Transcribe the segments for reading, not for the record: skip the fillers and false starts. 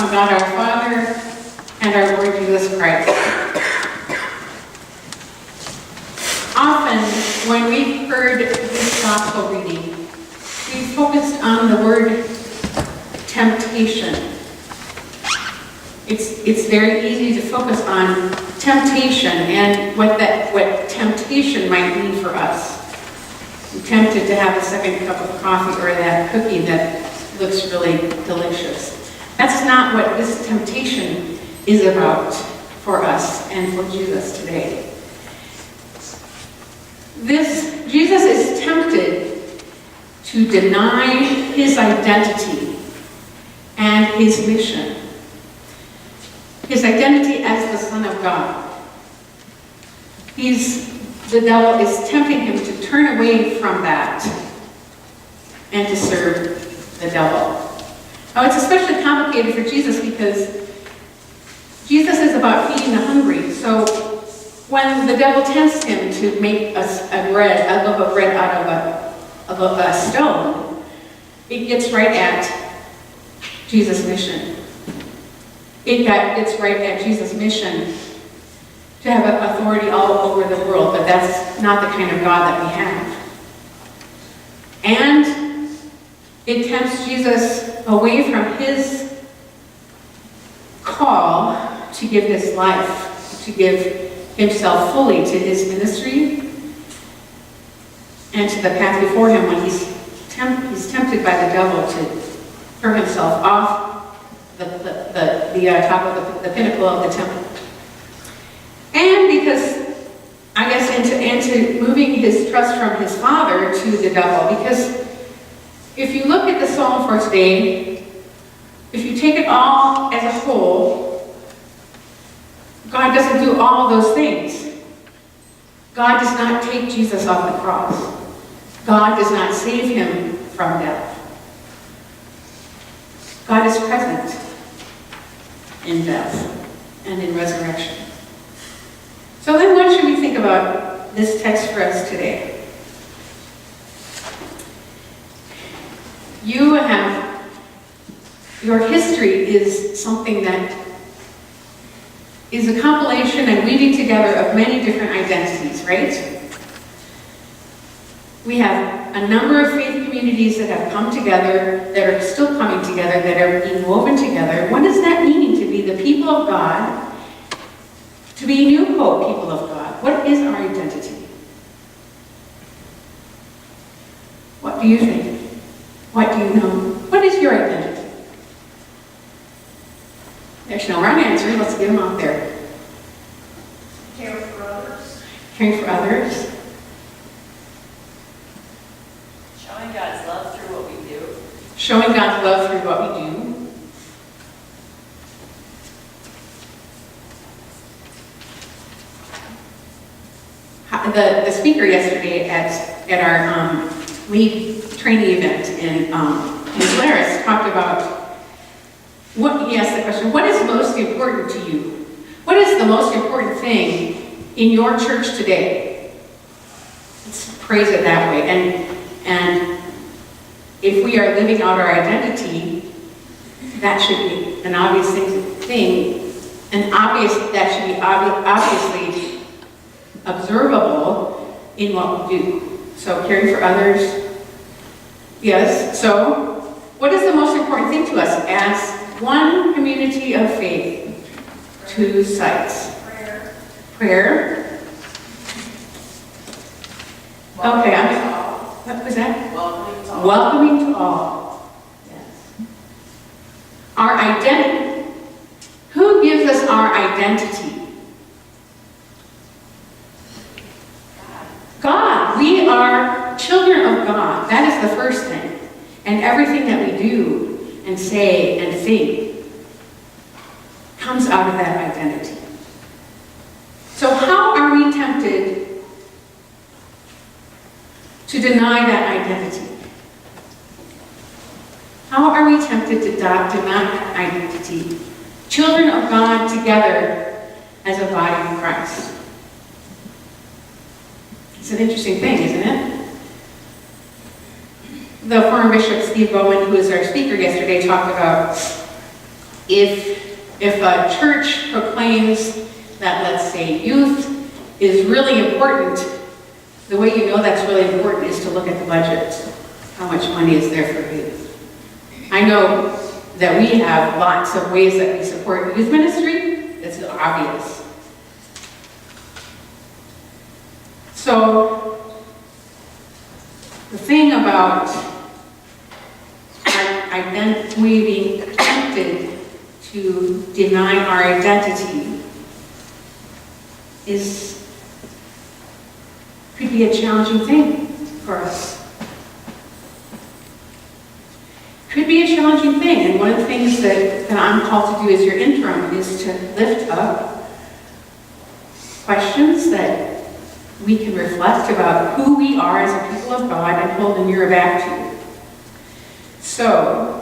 from God our Father and our Lord Jesus Christ. Often, when we've heard this gospel reading, we've focused on the word temptation. It's very easy to focus on temptation and what temptation might mean for us. I'm tempted to have a second cup of coffee or that cookie that looks really delicious. That's not what this temptation is about for us and for Jesus today. Jesus is tempted to deny his identity and his mission. His identity as the Son of God. The devil is tempting him to turn away from that and to serve the devil. Now, it's especially complicated for Jesus because Jesus is about feeding the hungry. So when the devil tempts him to make a loaf of bread out of a stone, it gets right at Jesus' mission. It gets right at Jesus' mission to have authority all over the world, but that's not the kind of God that we have. And it tempts Jesus away from his call to give his life, to give himself fully to his ministry and to the path before him when he's tempted by the devil to throw himself off the top of the pinnacle of the temple. And because, I guess, into moving his trust from his father to the devil. Because if you look at the psalm for today, if you take it all as a whole, God doesn't do all those things. God does not take Jesus off the cross. God does not save him from death. God is present in death and in resurrection. So then what should we think about this text for us today? Your history is something that is a compilation and weaving together of many different identities, right? We have a number of faith communities that have come together, that are still coming together, that are being woven together. What does that mean to be the people of God? To be New Hope people of God? What is our identity? What do you think? What do you know? What is your identity? There's no wrong answer. Let's get them out there. Care for others. Caring for others. Showing God's love through what we do. Showing God's love through what we do. The speaker yesterday at our lead training event in Glarus talked about he asked the question, what is most important to you? What is the most important thing in your church today? Let's phrase it that way. And if we are living out our identity, that should be an obvious thing, that should be obviously observable in what we do. So caring for others, yes. So what is the most important thing to us as one community of faith? Two sites. Prayer. Okay, what was that? Welcoming to all. Welcoming to all. Yes. Our identity. Who gives us our identity? God. We are children of God. That is the first thing. And everything that we do and say and think comes out of that identity. So how are we tempted to deny that identity? How are we tempted to deny that identity? Children of God together as a body of Christ. It's an interesting thing, isn't it? The former Bishop Steve Bowen, who was our speaker yesterday, talked about If a church proclaims that, let's say, youth is really important, the way you know that's really important is to look at the budget. How much money is there for youth? I know that we have lots of ways that we support youth ministry. It's obvious. So, the thing about we being tempted to deny our identity could be a challenging thing for us. Could be a challenging thing, and one of the things that I'm called to do as your interim is to lift up questions that we can reflect about who we are as a people of God and hold a mirror back to. So,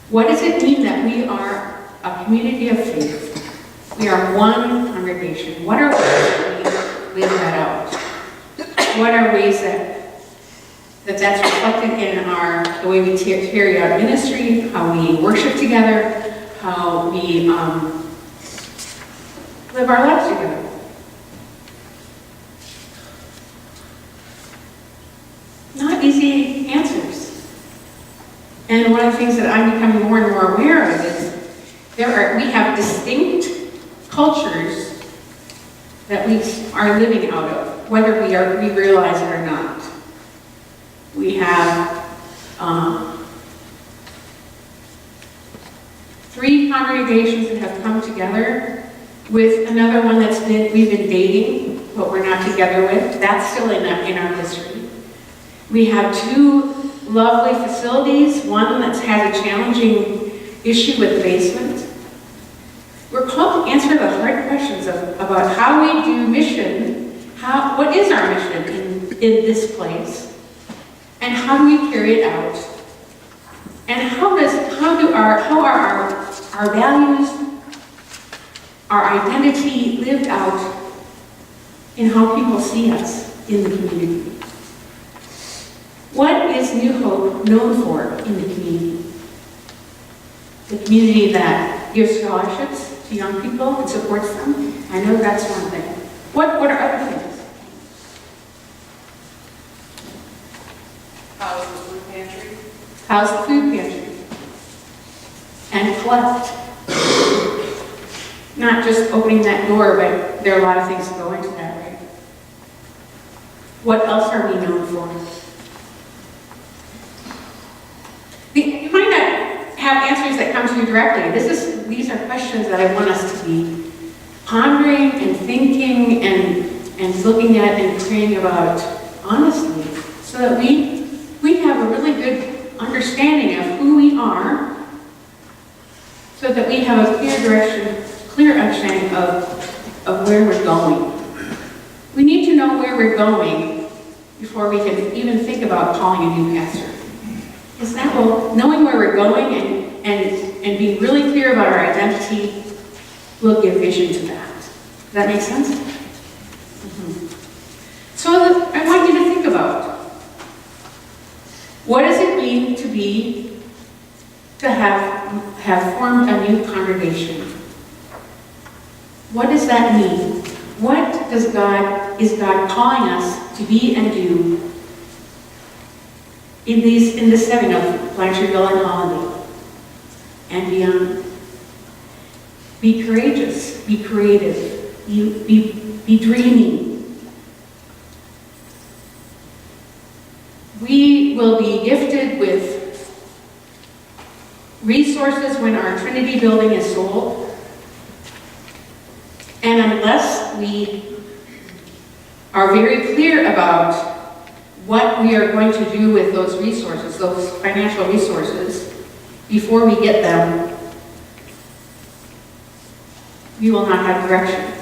what does it mean that we are a community of faith? We are one congregation. What are ways that we live that out? What are ways that's reflected in the way we carry out ministry, how we worship together, how we live our lives together? Not easy answers. And one of the things that I'm becoming more and more aware of is we have distinct cultures that we are living out of, whether we realize it or not. We have 3 congregations that have come together with another one we've been dating, but we're not together with. That's still in our history. We have 2 lovely facilities, one that has a challenging issue with the basement. We're called to answer the hard questions about how we do mission, what is our mission in this place, and how do we carry it out, and how are our values, our identity lived out in how people see us in the community. What is New Hope known for in the community? The community that gives scholarships to young people and supports them. I know that's one thing. What are other things? House the food pantry. House the food pantry. And collect. Not just opening that door, but there are a lot of things that go into that, right? What else are we known for? You might not have answers that come to you directly. These are questions that I want us to be pondering and thinking and looking at and praying about honestly, so that we have a really good understanding of who we are, so that we have a clear understanding of where we're going. We need to know where we're going before we can even think about calling a new pastor. Is that, knowing where we're going and being really clear about our identity will give vision to that. Does that make sense? Mm-hmm. So I want you to think about, what does it mean to have formed a new congregation? What does that mean? What is God calling us to be and do in this setting of Blanchardville and Holiday and beyond? Be courageous, be creative, be dreaming. We will be gifted with resources when our Trinity building is sold. And unless we are very clear about what we are going to do with those resources, those financial resources, before we get them, we will not have direction.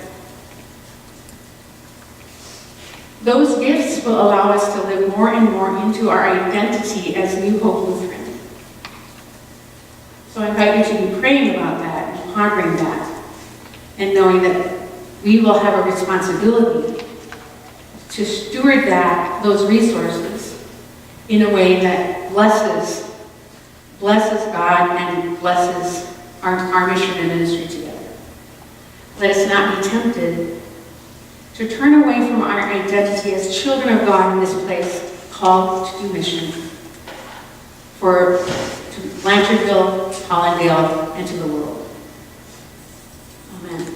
Those gifts will allow us to live more and more into our identity as New Hope Lutheran. So I invite you to be praying about that and pondering that, and knowing that we will have a responsibility to steward those resources in a way that blesses God and blesses our mission and ministry together. Let us not be tempted to turn away from our identity as children of God in this place, called to do mission to Blanchardville, Hollandale, and to the world. Amen.